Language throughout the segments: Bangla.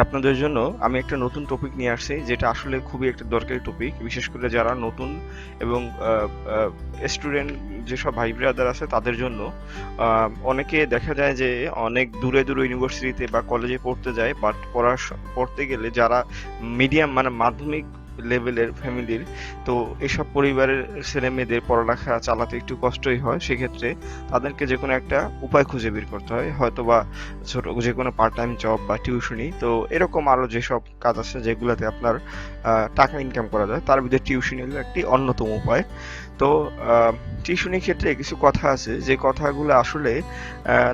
আপনাদের জন্য আমি একটা নতুন টপিক নিয়ে আসছি, যেটা আসলে খুবই একটা দরকারি টপিক, বিশেষ করে যারা নতুন এবং স্টুডেন্ট যেসব ভাই ব্রাদার আছে তাদের জন্য। অনেকে দেখা যায় যে অনেক দূরে দূরে ইউনিভার্সিটিতে বা কলেজে পড়তে যায়, বাট পড়তে গেলে যারা মিডিয়াম মানে মাধ্যমিক লেভেলের ফ্যামিলির, তো এসব পরিবারের ছেলে মেয়েদের পড়ালেখা চালাতে একটু কষ্টই হয়। সেক্ষেত্রে তাদেরকে যে কোনো একটা উপায় খুঁজে বের করতে হয়, হয়তো বা ছোট যে কোনো পার্ট টাইম জব বা টিউশনি, তো এরকম আরো যেসব কাজ আছে যেগুলোতে আপনার টাকা ইনকাম করা যায়, তার ভিতরে টিউশনি হলো একটি অন্যতম উপায়। তো টিউশনির ক্ষেত্রে কিছু কথা আছে যে কথাগুলো আসলে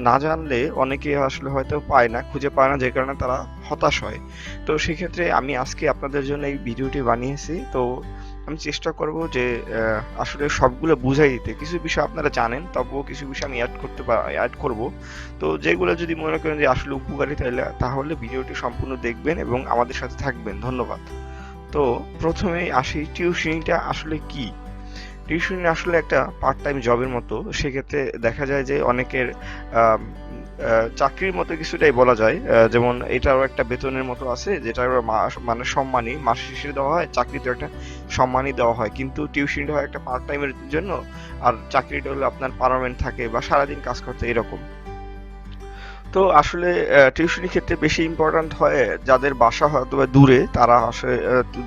না জানলে অনেকে আসলে হয়তো পায় না, খুঁজে পায় না, যে কারণে তারা হতাশ হয়। তো সেক্ষেত্রে আমি আজকে আপনাদের জন্য এই ভিডিওটি বানিয়েছি। তো আমি চেষ্টা করব যে আসলে সবগুলো বুঝাই দিতে। কিছু বিষয় আপনারা জানেন, তবুও কিছু বিষয় আমি অ্যাড করব। তো যেগুলো যদি মনে করেন যে আসলে উপকারী, তাহলে ভিডিওটি সম্পূর্ণ দেখবেন এবং আমাদের সাথে থাকবেন। ধন্যবাদ। তো প্রথমেই আসি, টিউশনিটা আসলে কি? টিউশনি আসলে একটা পার্ট টাইম জবের মতো। সেক্ষেত্রে দেখা যায় যে অনেকের আম, চাকরির মতো কিছুটাই বলা যায়। যেমন এটারও একটা বেতনের মতো আছে, যেটা মানে সম্মানী মাস শেষে দেওয়া হয়। চাকরিতে একটা সম্মানই দেওয়া হয়, কিন্তু টিউশনিটা হয় একটা পার্ট টাইমের জন্য। আর চাকরিটা হলো আপনার পার্মানেন্ট থাকে বা সারাদিন কাজ করতে এরকম। তো আসলে টিউশনির ক্ষেত্রে বেশি ইম্পর্ট্যান্ট হয় যাদের বাসা হয়তো বা দূরে, তারা আসলে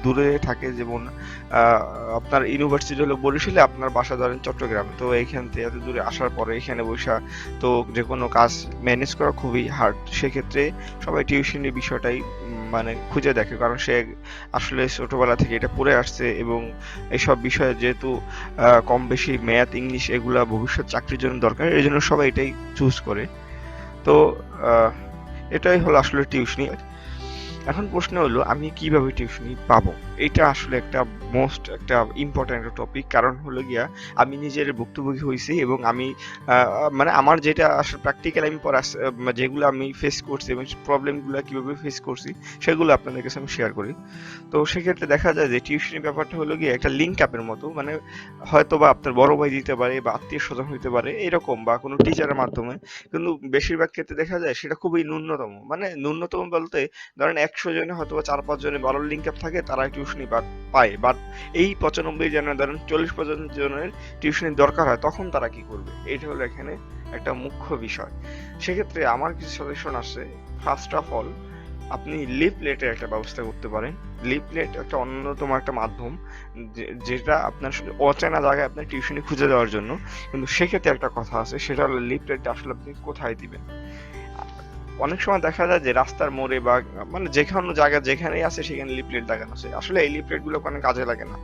দূরে থাকে। যেমন আহ, আপনার ইউনিভার্সিটি হলো বরিশালে, আপনার বাসা ধরেন চট্টগ্রামে, তো এইখান থেকে এত দূরে আসার পরে এখানে বসা তো যে কোনো কাজ ম্যানেজ করা খুবই হার্ড। সেক্ষেত্রে সবাই টিউশনির বিষয়টাই মানে খুঁজে দেখে, কারণ সে আসলে ছোটবেলা থেকে এটা পড়ে আসছে এবং এইসব বিষয়ে যেহেতু কম বেশি ম্যাথ ইংলিশ এগুলা ভবিষ্যৎ চাকরির জন্য দরকার, এই জন্য সবাই এটাই চুজ করে। তো আহ, এটাই হলো আসলে টিউশনি। এখন প্রশ্ন হলো আমি কিভাবে টিউশনি পাবো? এটা আসলে একটা মোস্ট একটা ইম্পর্ট্যান্ট একটা টপিক। কারণ হলো গিয়া আমি নিজের ভুক্তভোগী হয়েছি এবং আমি মানে আমার যেটা আসলে প্র্যাকটিক্যাল আমি যেগুলো আমি ফেস করছি এবং প্রবলেমগুলো কিভাবে ফেস করছি, সেগুলো আপনাদের কাছে আমি শেয়ার করি। তো সেক্ষেত্রে দেখা যায় যে টিউশনি ব্যাপারটা হলো গিয়ে একটা লিঙ্ক আপের মতো। মানে হয়তো বা আপনার বড় ভাই দিতে পারে বা আত্মীয় স্বজন হইতে পারে এরকম, বা কোনো টিচারের মাধ্যমে। কিন্তু বেশিরভাগ ক্ষেত্রে দেখা যায় সেটা খুবই ন্যূনতম, মানে ন্যূনতম বলতে ধরেন ১০০ জনে হয়তো বা ৪-৫ জনের ভালো লিঙ্ক আপ থাকে, তারা টিউশনি পায়। বাট এই ৯৫ জনের ধরেন ৪০-৫০ জনের টিউশনির দরকার হয়, তখন তারা কি করবে? এটা হলো এখানে একটা মুখ্য বিষয়। সেক্ষেত্রে আমার কিছু সাজেশন আছে। ফার্স্ট অফ অল, আপনি লিফলেটের একটা ব্যবস্থা করতে পারেন। লিফলেট একটা অন্যতম একটা মাধ্যম, যেটা আপনার শুধু অচেনা জায়গায় আপনার টিউশনি খুঁজে দেওয়ার জন্য। কিন্তু সেক্ষেত্রে একটা কথা আছে, সেটা হলো লিফলেটটা আসলে আপনি কোথায় দিবেন। অনেক সময় দেখা যায় যে রাস্তার মোড়ে বা মানে যেকোনো জায়গা যেখানেই আছে সেখানে লিফলেট লাগানো আছে, আসলে এই লিফলেট গুলো কোনো কাজে লাগে না।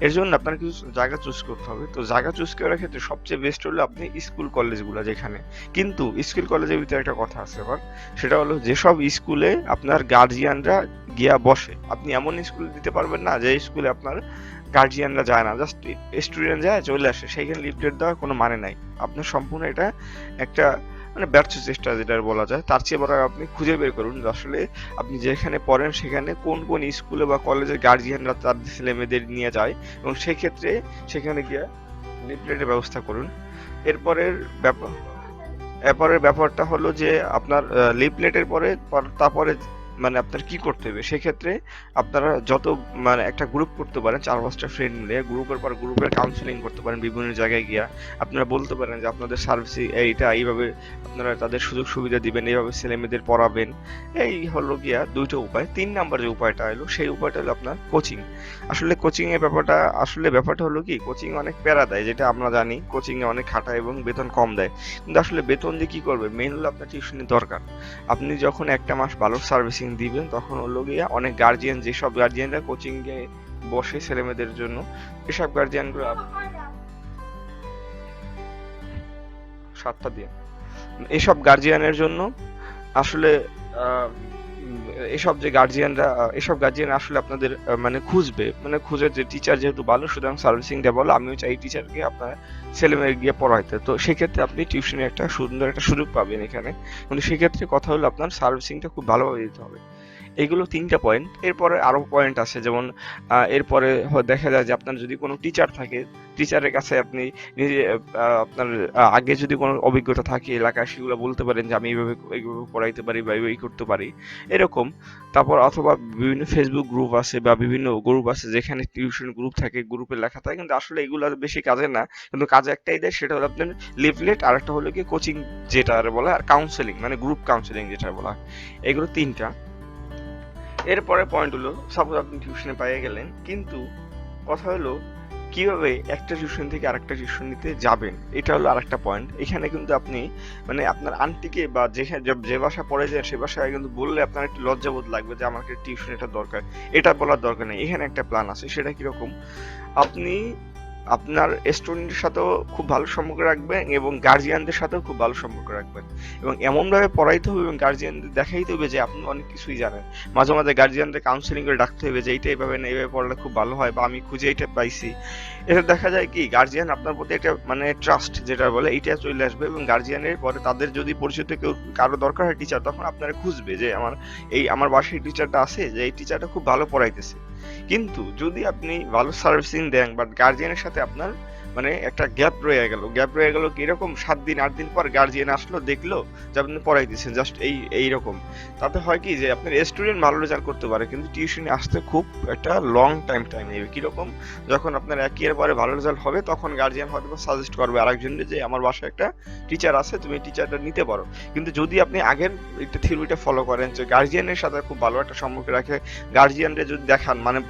এর জন্য আপনার কিছু জায়গা চুজ করতে হবে। তো জায়গা চুজ করার ক্ষেত্রে সবচেয়ে বেস্ট হলো আপনি স্কুল কলেজগুলো যেখানে। কিন্তু স্কুল কলেজের ভিতরে একটা কথা আছে আবার, সেটা হলো যেসব স্কুলে আপনার গার্জিয়ানরা গিয়া বসে, আপনি এমন স্কুল দিতে পারবেন না যে স্কুলে আপনার গার্জিয়ানরা যায় না, জাস্ট স্টুডেন্ট যায় চলে আসে, সেইখানে লিফলেট দেওয়ার কোনো মানে নাই। আপনার সম্পূর্ণ এটা একটা মানে ব্যর্থ চেষ্টা যেটা বলা যায়। তার চেয়ে বরং আপনি খুঁজে বের করুন যে আসলে আপনি যেখানে পড়েন সেখানে কোন কোন স্কুলে বা কলেজের গার্জিয়ানরা তাদের ছেলে মেয়েদের নিয়ে যায়, এবং সেক্ষেত্রে সেখানে গিয়ে লিফলেটের ব্যবস্থা করুন। এরপরের ব্যাপার এরপরের ব্যাপারটা হলো যে আপনার লিফলেটের তারপরে মানে আপনার কি করতে হবে সেক্ষেত্রে। আপনারা যত মানে একটা গ্রুপ করতে পারেন, ৪-৫টা ফ্রেন্ড মিলে গ্রুপের পর গ্রুপের কাউন্সিলিং করতে পারেন বিভিন্ন জায়গায় গিয়া। আপনারা বলতে পারেন যে আপনাদের সার্ভিস এইটা, এইভাবে আপনারা তাদের সুযোগ সুবিধা দিবেন, এইভাবে ছেলে মেয়েদের পড়াবেন। এই হলো গিয়া ২টা উপায়। ৩ নাম্বার যে উপায়টা হলো, সেই উপায়টা হলো আপনার কোচিং। আসলে কোচিং এর ব্যাপারটা হলো কি, কোচিং অনেক প্যারা দেয়, যেটা আমরা জানি। কোচিং এ অনেক খাটায় এবং বেতন কম দেয়। কিন্তু আসলে বেতন দিয়ে কি করবে, মেইন হলো আপনার টিউশনি দরকার। আপনি যখন একটা মাস ভালো সার্ভিসিং দিবেন, তখন হলো গিয়া অনেক গার্জিয়ান, যেসব গার্জিয়ানরা কোচিং এ বসে ছেলে মেয়েদের জন্য, এসব গার্জিয়ান গুলো ৭টা দিয়ে এসব গার্জিয়ানের জন্য আসলে আহ, এসব গার্জিয়ান আসলে আপনাদের মানে খুঁজবে, মানে খুঁজে যে টিচার যেহেতু ভালো, সুতরাং সার্ভিসিং দেওয়া ভালো, আমিও চাই টিচারকে আপনার ছেলে মেয়ে গিয়ে পড়াইতে। তো সেক্ষেত্রে আপনি টিউশনের একটা সুন্দর একটা সুযোগ পাবেন এখানে। কিন্তু সেক্ষেত্রে কথা হলো আপনার সার্ভিসিংটা খুব ভালোভাবে দিতে হবে। এগুলো ৩টা পয়েন্ট। এরপরে আরো পয়েন্ট আছে, যেমন এরপরে দেখা যায় যে আপনার যদি কোনো টিচার থাকে, টিচারের কাছে আপনি নিজে আপনার আগে যদি কোনো অভিজ্ঞতা থাকে এলাকায়, সেগুলো বলতে পারেন যে আমি এইভাবে পড়াইতে পারি বা এই করতে পারি, এরকম। তারপর অথবা বিভিন্ন ফেসবুক গ্রুপ আছে বা বিভিন্ন গ্রুপ আছে যেখানে টিউশন গ্রুপ থাকে, গ্রুপে লেখা থাকে, কিন্তু আসলে এগুলো বেশি কাজে না, কিন্তু কাজে একটাই দেয়, সেটা হলো আপনার লিফলেট, আর একটা হলো কি কোচিং যেটা বলা, আর কাউন্সেলিং মানে গ্রুপ কাউন্সেলিং যেটা বলা হয়। এগুলো ৩টা। এরপরে পয়েন্ট হলো, সাপোজ আপনি টিউশনে পেয়ে গেলেন, কিন্তু কথা হলো কিভাবে একটা টিউশন থেকে আরেকটা টিউশন নিতে যাবেন, এটা হলো আরেকটা পয়েন্ট। এখানে কিন্তু আপনি মানে আপনার আন্টিকে বা যেখানে যে বাসা পড়ে যায় সে বাসায় কিন্তু বললে আপনার একটু লজ্জাবোধ লাগবে যে আমাকে টিউশন এটা দরকার, এটা বলার দরকার নেই। এখানে একটা প্ল্যান আছে, সেটা কিরকম, আপনি আপনার স্টুডেন্টের সাথেও খুব ভালো সম্পর্ক রাখবেন এবং গার্জিয়ানদের সাথেও খুব ভালো সম্পর্ক রাখবেন, এবং এমনভাবে পড়াইতে হবে এবং গার্জিয়ানদের দেখাইতে হবে যে আপনি অনেক কিছুই জানেন। মাঝে মাঝে গার্জিয়ানদের কাউন্সিলিং করে ডাকতে হবে যে এইটা এইভাবে না, এইভাবে পড়লে খুব ভালো হয়, বা আমি খুঁজে এইটা পাইছি। এতে দেখা যায় কি গার্জিয়ান আপনার প্রতি একটা মানে ট্রাস্ট যেটা বলে এইটা চলে আসবে, এবং গার্জিয়ানের পরে তাদের যদি পরিচিত কেউ কারো দরকার হয় টিচার, তখন আপনারা খুঁজবে যে আমার বাসায় টিচারটা আছে, যে এই টিচারটা খুব ভালো পড়াইতেছে। কিন্তু যদি আপনি ভালো সার্ভিসিং দেন, বাট গার্জিয়ানের সাথে আপনার মানে একটা গ্যাপ রয়ে গেল কিরকম, 7 দিন 8 দিন পর গার্জিয়ান আসলো, দেখলো যে আপনি পড়াইতেছেন জাস্ট এইরকম, তাতে হয় কি যে আপনার স্টুডেন্ট ভালো রেজাল্ট করতে পারে, কিন্তু টিউশনে আসতে খুব একটা লং টাইম নেবে। কিরকম, যখন আপনার 1 ইয়ার পরে ভালো রেজাল্ট হবে, তখন গার্জিয়ান হয়তো সাজেস্ট করবে আরেকজনকে যে আমার বাসায় একটা টিচার আছে, তুমি টিচারটা নিতে পারো। কিন্তু যদি আপনি আগের একটা থিওরিটা ফলো করেন যে গার্জিয়ানের সাথে খুব ভালো একটা সম্পর্ক রাখে, গার্জিয়ানরে যদি দেখান মানে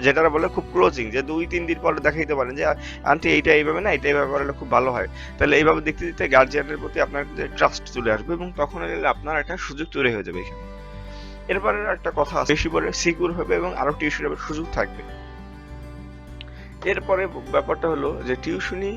যেটা বলে খুব ক্লোজিং, যে 2-3 দিন পরে দেখাইতে পারেন যে আন্টি এইটা এইভাবে না, এটা এইভাবে করলে খুব ভালো হয়, তাহলে এইভাবে দেখতে দেখতে গার্জিয়ানের প্রতি আপনার ট্রাস্ট চলে আসবে, এবং তখন আপনার একটা সুযোগ তৈরি হয়ে যাবে এখানে। এরপরে একটা কথা আছে, বেশি পরে সিকিউর হবে এবং আরো টিউশনের সুযোগ থাকবে। এরপরে ব্যাপারটা হলো যে টিউশনি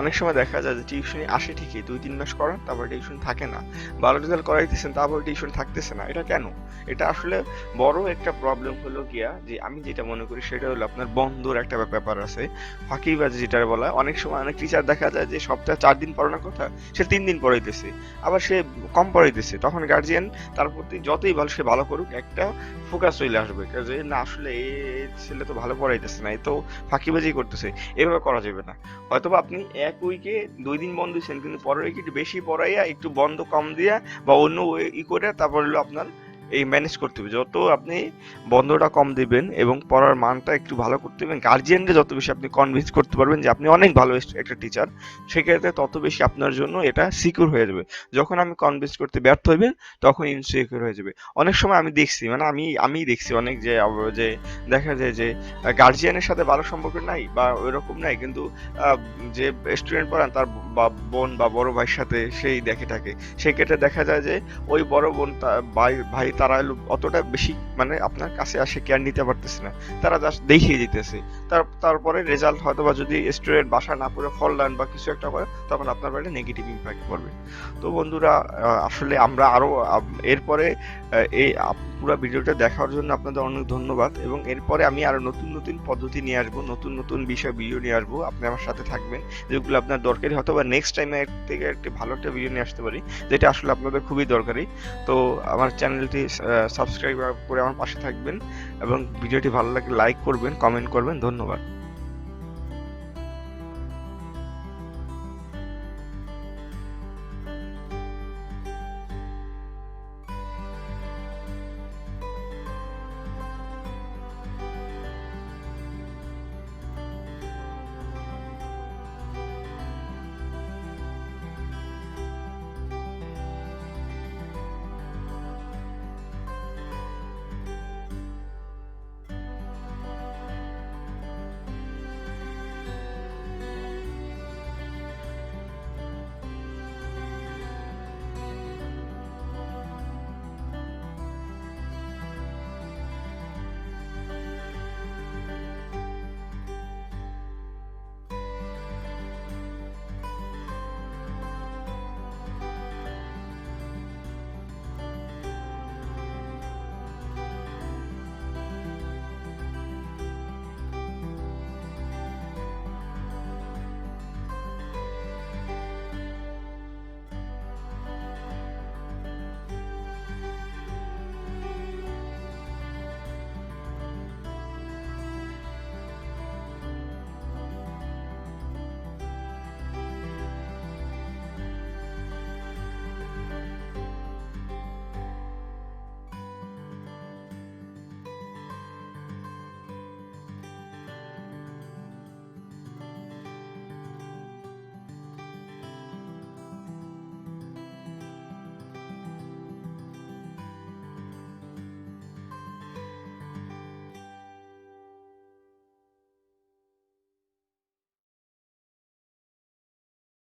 অনেক সময় দেখা যায় যে টিউশনি আসে ঠিকই 2-3 মাস করান, তারপর টিউশন থাকে না, ভালো রেজাল্ট করাইতেছেন, তারপর টিউশন থাকতেছে না। এটা কেন? এটা আসলে বড় একটা প্রবলেম হলো গিয়া, যে আমি যেটা মনে করি সেটা হলো আপনার বন্ধুর একটা ব্যাপার আছে, ফাঁকিবাজি যেটা বলা। অনেক সময় অনেক টিচার দেখা যায় যে সপ্তাহে 4 দিন পড়ানোর কথা সে 3 দিন পড়াইতেছে, আবার সে কম পড়াইতেছে, তখন গার্জিয়ান তার প্রতি যতই ভালো সে ভালো করুক, একটা ফোকাস চলে আসবে যে না আসলে এই ছেলে তো ভালো পড়াইতেছে না, এই তো ফাঁকিবাজি করতেছে। এভাবে করা যাবে না। হয়তোবা আপনি এক উইকে 2 দিন বন্ধ দিচ্ছেন, কিন্তু পরের উইকে একটু বেশি পড়াইয়া একটু বন্ধ কম দিয়া বা অন্য করে তারপর হলো আপনার এই ম্যানেজ করতে হবে। যত আপনি বন্ধটা কম দিবেন এবং পড়ার মানটা একটু ভালো করতে হবে, গার্জিয়ানকে যত বেশি আপনি কনভিন্স করতে পারবেন যে আপনি অনেক ভালো একটা টিচার, সেক্ষেত্রে তত বেশি আপনার জন্য এটা সিকিউর হয়ে যাবে। যখন আমি কনভিন্স করতে ব্যর্থ হইবেন, তখন ইনসিকিউর হয়ে যাবে। অনেক সময় আমি দেখছি, মানে আমি দেখছি অনেক, যে দেখা যায় যে গার্জিয়ানের সাথে ভালো সম্পর্ক নাই বা ওইরকম নাই, কিন্তু যে স্টুডেন্ট পড়ান তার বোন বা বড় ভাইয়ের সাথে সেই দেখে থাকে, সেক্ষেত্রে দেখা যায় যে ওই বড় বোন ভাই তারা অতটা বেশি মানে আপনার কাছে আসে কেয়ার নিতে পারতেছে না, তারা জাস্ট দেখিয়ে দিতেছে। তারপরে রেজাল্ট হয়তো বা যদি স্টুডেন্ট বাসা না পড়ে ফল দেন বা কিছু একটা করে, তখন আপনার বাড়িতে নেগেটিভ ইম্প্যাক্ট পড়বে। তো বন্ধুরা, আসলে আমরা আরো এরপরে এই পুরো ভিডিওটা দেখার জন্য আপনাদের অনেক ধন্যবাদ, এবং এরপরে আমি আরো নতুন নতুন পদ্ধতি নিয়ে আসবো, নতুন নতুন বিষয় ভিডিও নিয়ে আসবো, আপনি আমার সাথে থাকবেন, যেগুলো আপনার দরকারি, হয়তো বা নেক্সট টাইমে থেকে একটা ভালো একটা ভিডিও নিয়ে আসতে পারি, যেটা আসলে আপনাদের খুবই দরকারি। তো আমার চ্যানেলটি সাবস্ক্রাইব করে আমার পাশে থাকবেন, এবং ভিডিওটি ভালো লাগলে লাইক করবেন, কমেন্ট করবেন। ধন্যবাদ।